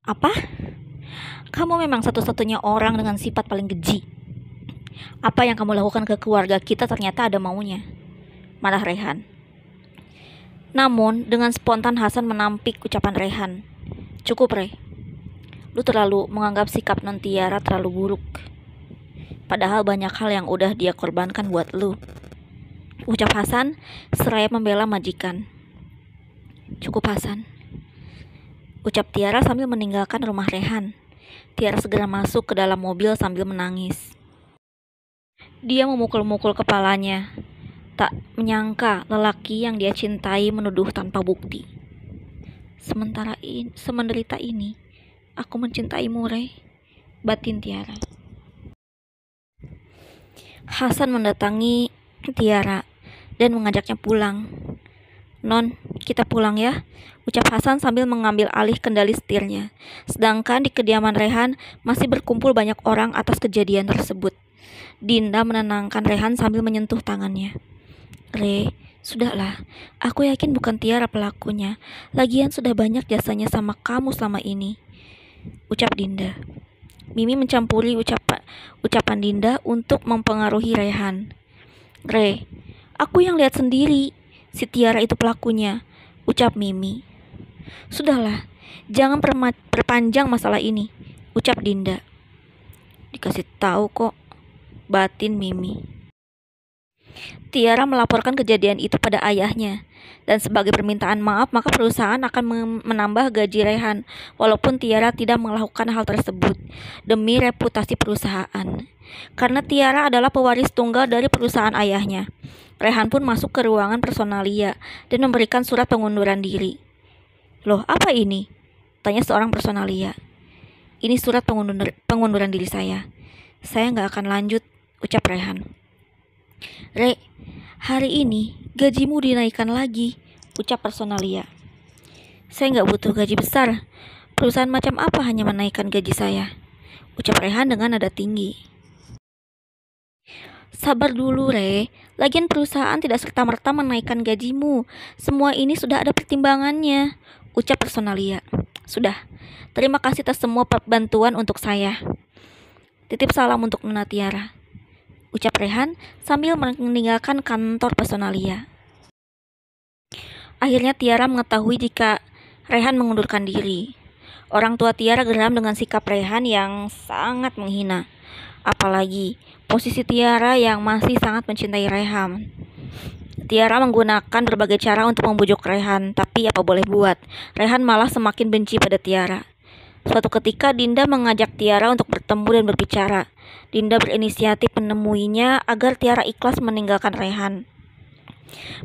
Apa? Kamu memang satu-satunya orang dengan sifat paling keji. Apa yang kamu lakukan ke keluarga kita ternyata ada maunya. Marah Rehan. Namun, dengan spontan Hasan menampik ucapan Rehan. Cukup, Re. Lu terlalu menganggap sikap non Tiara terlalu buruk. Padahal banyak hal yang udah dia korbankan buat lu. Ucap Hasan seraya membela majikan. Cukup, Hasan. Ucap Tiara sambil meninggalkan rumah Rehan. Tiara segera masuk ke dalam mobil sambil menangis. Dia memukul-mukul kepalanya. Tak menyangka lelaki yang dia cintai menuduh tanpa bukti. Semenderita ini, aku mencintaimu, Re. Batin Tiara. Hasan mendatangi Tiara dan mengajaknya pulang. Non, kita pulang ya, ucap Hasan sambil mengambil alih kendali setirnya. Sedangkan di kediaman Rehan masih berkumpul banyak orang atas kejadian tersebut. Dinda menenangkan Rehan sambil menyentuh tangannya. Re, sudahlah, aku yakin bukan Tiara pelakunya. Lagian sudah banyak jasanya sama kamu selama ini, ucap Dinda. Mimi mencampuri ucapan Dinda untuk mempengaruhi Rehan. Re, aku yang lihat sendiri, si Tiara itu pelakunya, ucap Mimi. Sudahlah, jangan perpanjang masalah ini, ucap Dinda. Dikasih tahu kok, batin Mimi. Tiara melaporkan kejadian itu pada ayahnya, dan sebagai permintaan maaf maka perusahaan akan menambah gaji Rehan, walaupun Tiara tidak melakukan hal tersebut, demi reputasi perusahaan. Karena Tiara adalah pewaris tunggal dari perusahaan ayahnya, Rehan pun masuk ke ruangan personalia dan memberikan surat pengunduran diri. Loh, apa ini? Tanya seorang personalia. Ini surat pengunduran diri saya. Saya nggak akan lanjut, ucap Rehan. Re, hari ini gajimu dinaikkan lagi, ucap personalia. Saya nggak butuh gaji besar. Perusahaan macam apa hanya menaikkan gaji saya, ucap Rehan dengan nada tinggi. Sabar dulu, Re. Lagian perusahaan tidak serta-merta menaikkan gajimu. Semua ini sudah ada pertimbangannya, ucap personalia. Sudah, terima kasih atas semua bantuan untuk saya. Titip salam untuk Nona Tiara, ucap Rehan sambil meninggalkan kantor personalia. Akhirnya Tiara mengetahui jika Rehan mengundurkan diri. Orang tua Tiara geram dengan sikap Rehan yang sangat menghina. Apalagi posisi Tiara yang masih sangat mencintai Rehan. Tiara menggunakan berbagai cara untuk membujuk Rehan, tapi apa boleh buat, Rehan malah semakin benci pada Tiara. Suatu ketika Dinda mengajak Tiara untuk bertemu dan berbicara. Dinda berinisiatif menemuinya agar Tiara ikhlas meninggalkan Rehan.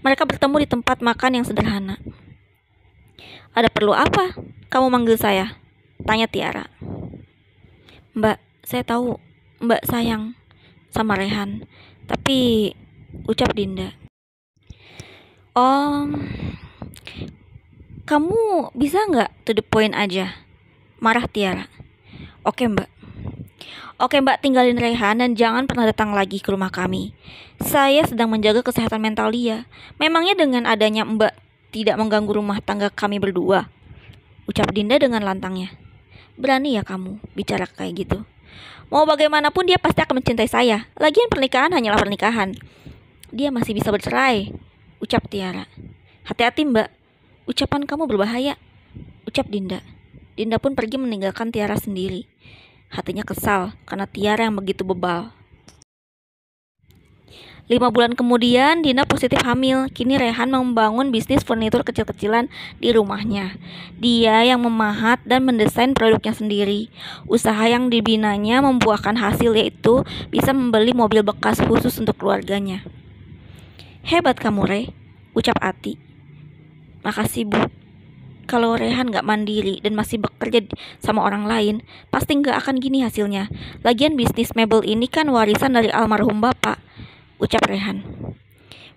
Mereka bertemu di tempat makan yang sederhana. Ada perlu apa? Kamu manggil saya? Tanya Tiara. Mbak, saya tahu Mbak sayang sama Rehan, tapi ucap Dinda. Kamu bisa nggak to the point aja? Marah Tiara. Oke mbak, tinggalin Rehan dan jangan pernah datang lagi ke rumah kami. Saya sedang menjaga kesehatan mental dia. Memangnya dengan adanya mbak tidak mengganggu rumah tangga kami berdua, ucap Dinda dengan lantangnya. Berani ya kamu bicara kayak gitu? Mau bagaimanapun dia pasti akan mencintai saya. Lagian pernikahan hanyalah pernikahan. Dia masih bisa bercerai, ucap Tiara. Hati-hati mbak, ucapan kamu berbahaya, ucap Dinda. Dinda pun pergi meninggalkan Tiara sendiri. Hatinya kesal karena Tiara yang begitu bebal. 5 bulan kemudian, Dinda positif hamil. Kini Rehan membangun bisnis furnitur kecil-kecilan di rumahnya. Dia yang memahat dan mendesain produknya sendiri. Usaha yang dibinanya membuahkan hasil, yaitu bisa membeli mobil bekas khusus untuk keluarganya. Hebat kamu, Re, ucap Ati. Makasih, Bu. Kalau Rehan gak mandiri dan masih bekerja sama orang lain, pasti gak akan gini hasilnya. Lagian bisnis mebel ini kan warisan dari almarhum bapak, ucap Rehan.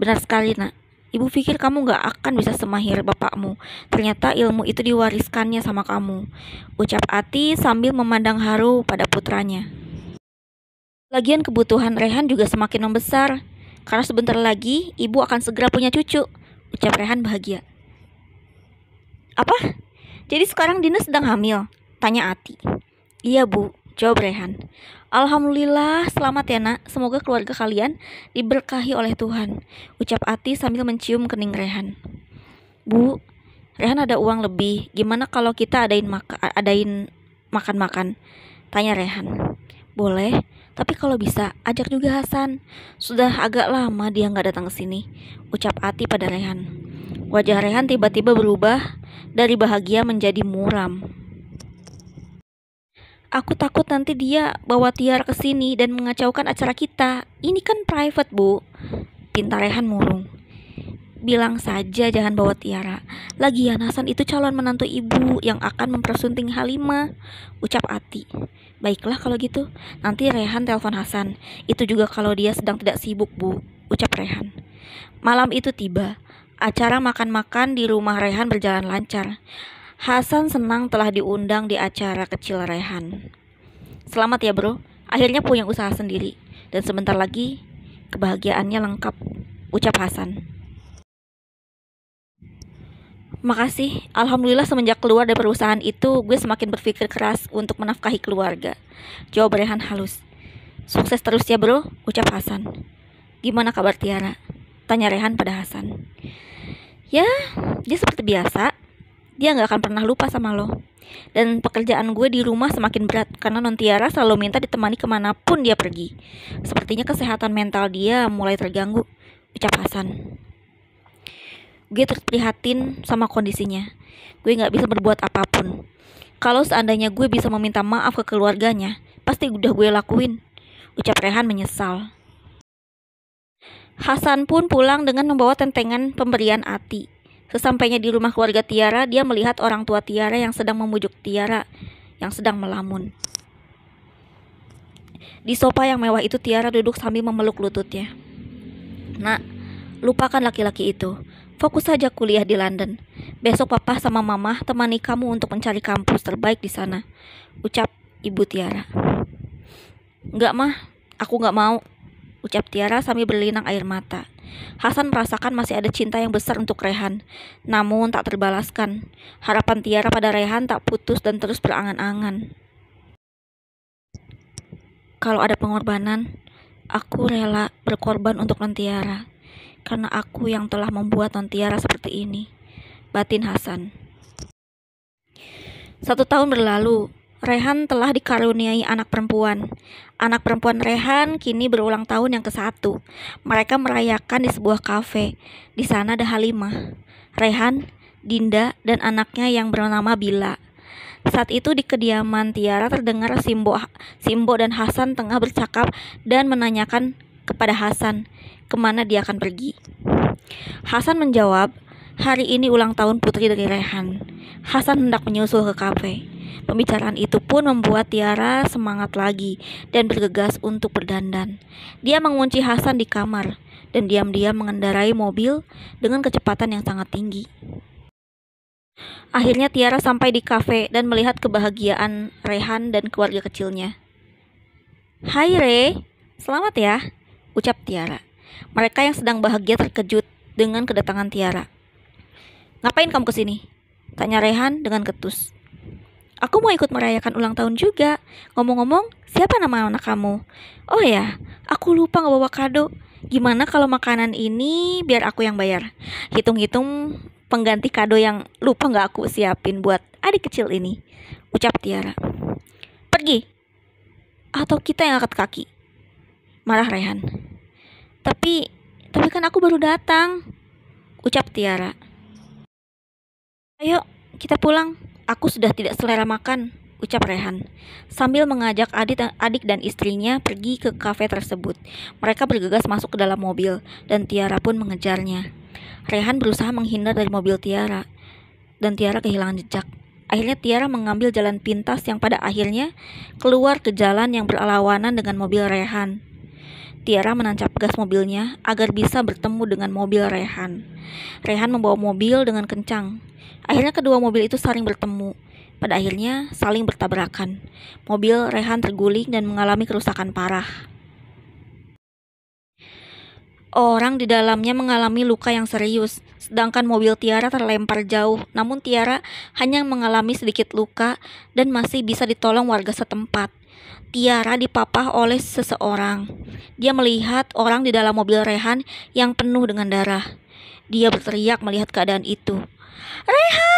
Benar sekali nak, ibu pikir kamu gak akan bisa semahir bapakmu. Ternyata ilmu itu diwariskannya sama kamu, ucap Ati sambil memandang haru pada putranya. Lagian kebutuhan Rehan juga semakin membesar, karena sebentar lagi ibu akan segera punya cucu, ucap Rehan bahagia. Apa? Jadi sekarang Dinda sedang hamil? Tanya Ati. Iya Bu, jawab Rehan. Alhamdulillah, selamat ya nak. Semoga keluarga kalian diberkahi oleh Tuhan, ucap Ati sambil mencium kening Rehan. Bu, Rehan ada uang lebih. Gimana kalau kita adain makan-makan? Tanya Rehan. Boleh, tapi kalau bisa ajak juga Hasan. Sudah agak lama dia nggak datang ke sini, ucap Ati pada Rehan. Wajah Rehan tiba-tiba berubah dari bahagia menjadi muram. Aku takut nanti dia bawa Tiara ke sini dan mengacaukan acara kita. Ini kan private, Bu. Pinta Rehan murung. Bilang saja jangan bawa Tiara. Lagian Hasan itu calon menantu ibu yang akan mempersunting Halimah, ucap Ati. Baiklah kalau gitu, nanti Rehan telepon Hasan. Itu juga kalau dia sedang tidak sibuk, Bu, ucap Rehan. Malam itu tiba. Acara makan-makan di rumah Rehan berjalan lancar. Hasan senang telah diundang di acara kecil Rehan. Selamat ya bro, akhirnya punya usaha sendiri. Dan sebentar lagi kebahagiaannya lengkap, ucap Hasan. Makasih, alhamdulillah semenjak keluar dari perusahaan itu gue semakin berpikir keras untuk menafkahi keluarga, jawab Rehan halus. Sukses terus ya bro, ucap Hasan. Gimana kabar Tiara? Tanya Rehan pada Hasan. Ya, dia seperti biasa. Dia gak akan pernah lupa sama lo. Dan pekerjaan gue di rumah semakin berat karena non Tiara selalu minta ditemani kemanapun dia pergi. Sepertinya kesehatan mental dia mulai terganggu, ucap Hasan. Gue terus prihatin sama kondisinya. Gue gak bisa berbuat apapun. Kalau seandainya gue bisa meminta maaf ke keluarganya, pasti udah gue lakuin, ucap Rehan menyesal. Hasan pun pulang dengan membawa tentengan pemberian Ati. Sesampainya di rumah keluarga Tiara, dia melihat orang tua Tiara yang sedang memujuk Tiara yang sedang melamun. Di sofa yang mewah itu Tiara duduk sambil memeluk lututnya. Nak, lupakan laki-laki itu. Fokus saja kuliah di London. Besok papa sama mama temani kamu untuk mencari kampus terbaik di sana, ucap ibu Tiara. Enggak mah, aku gak mau, ucap Tiara sambil berlinang air mata. Hasan merasakan masih ada cinta yang besar untuk Rehan, namun tak terbalaskan. Harapan Tiara pada Rehan tak putus dan terus berangan-angan. Kalau ada pengorbanan, aku rela berkorban untuk non Tiara, karena aku yang telah membuat non Tiara seperti ini, batin Hasan. 1 tahun berlalu. Rehan telah dikaruniai anak perempuan. Anak perempuan Rehan kini berulang tahun yang ke-1. Mereka merayakan di sebuah kafe. Di sana ada Halimah, Rehan, Dinda, dan anaknya yang bernama Bila. Saat itu di kediaman Tiara terdengar Simbo dan Hasan tengah bercakap dan menanyakan kepada Hasan kemana dia akan pergi. Hasan menjawab, hari ini ulang tahun putri dari Rehan. Hasan hendak menyusul ke kafe. Pembicaraan itu pun membuat Tiara semangat lagi dan bergegas untuk berdandan. Dia mengunci Hasan di kamar dan diam-diam mengendarai mobil dengan kecepatan yang sangat tinggi. Akhirnya Tiara sampai di kafe dan melihat kebahagiaan Rehan dan keluarga kecilnya. Hai Re, selamat ya, ucap Tiara. Mereka yang sedang bahagia terkejut dengan kedatangan Tiara. Ngapain kamu kesini? Tanya Rehan dengan ketus. Aku mau ikut merayakan ulang tahun juga. Ngomong-ngomong, siapa nama anak kamu? Oh ya, aku lupa gak bawa kado. Gimana kalau makanan ini biar aku yang bayar? Hitung-hitung pengganti kado yang lupa gak aku siapin buat adik kecil ini, ucap Tiara. Pergi. Atau kita yang angkat kaki, marah Rehan. Tapi kan aku baru datang, ucap Tiara. Ayo, kita pulang. Aku sudah tidak selera makan, ucap Rehan, sambil mengajak adik dan istrinya pergi ke kafe tersebut. Mereka bergegas masuk ke dalam mobil, dan Tiara pun mengejarnya. Rehan berusaha menghindar dari mobil Tiara, dan Tiara kehilangan jejak. Akhirnya Tiara mengambil jalan pintas yang pada akhirnya keluar ke jalan yang berlawanan dengan mobil Rehan. Tiara menancap gas mobilnya agar bisa bertemu dengan mobil Rehan. Rehan membawa mobil dengan kencang. Akhirnya kedua mobil itu saling bertemu. Pada akhirnya saling bertabrakan. Mobil Rehan terguling dan mengalami kerusakan parah. Orang di dalamnya mengalami luka yang serius, sedangkan mobil Tiara terlempar jauh. Namun Tiara hanya mengalami sedikit luka dan masih bisa ditolong warga setempat. Tiara dipapah oleh seseorang. Dia melihat orang di dalam mobil Rehan yang penuh dengan darah. Dia berteriak melihat keadaan itu. "Rehan!"